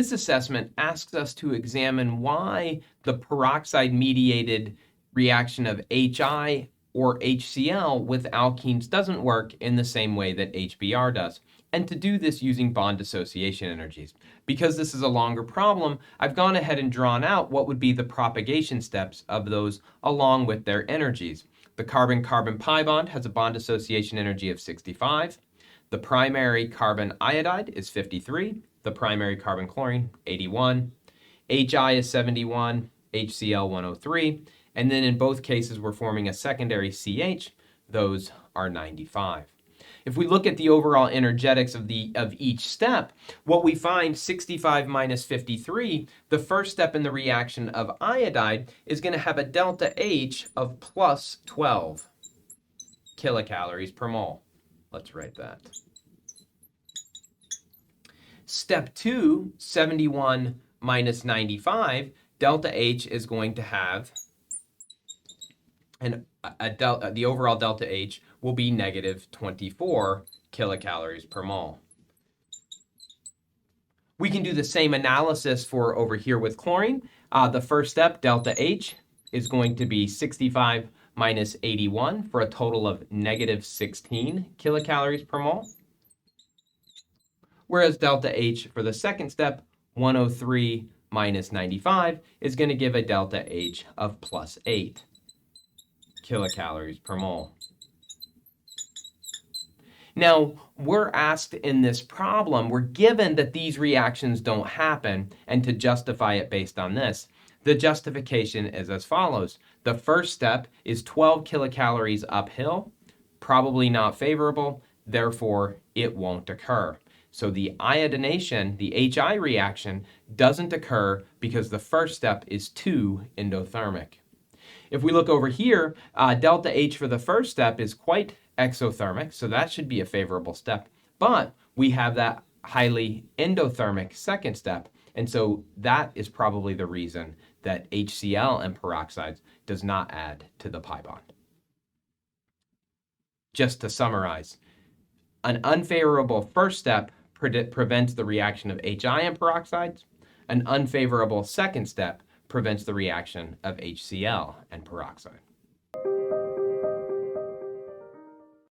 This assessment asks us to examine why the peroxide-mediated reaction of HI or HCl with alkenes doesn't work in the same way that HBr does, and to do this using bond dissociation energies. Because this is a longer problem, I've gone ahead and drawn out what would be the propagation steps of those along with their energies. The carbon-carbon pi bond has a bond dissociation energy of 65. The primary carbon iodide is 53. The primary carbon chlorine, 81. HI is 71. HCl, 103. And then in both cases, we're forming a secondary CH. Those are 95. If we look at the overall energetics of each step, what we find, 65 minus 53, the first step in the reaction of iodide is going to have a delta H of plus 12 kilocalories per mole. Let's write that. Step 2, 71 minus 95, delta H is going to have the overall delta H will be negative 24 kilocalories per mole. We can do the same analysis for over here with chlorine. The first step, delta H, is going to be 65 minus 81 for a total of negative 16 kilocalories per mole. Whereas delta H for the second step, 103 minus 95, is going to give a delta H of plus 8 kilocalories per mole. Now, we're asked in this problem, we're given that these reactions don't happen, and to justify it based on this, the justification is as follows. The first step is 12 kilocalories uphill, probably not favorable, therefore it won't occur. So the iodination, the HI reaction, doesn't occur because the first step is too endothermic. If we look over here, delta H for the first step is quite exothermic, so that should be a favorable step. But we have that highly endothermic second step, and so that is probably the reason that HCl and peroxides does not add to the pi bond. Just to summarize, an unfavorable first step prevents the reaction of HI and peroxides. An unfavorable second step prevents the reaction of HCl and peroxide.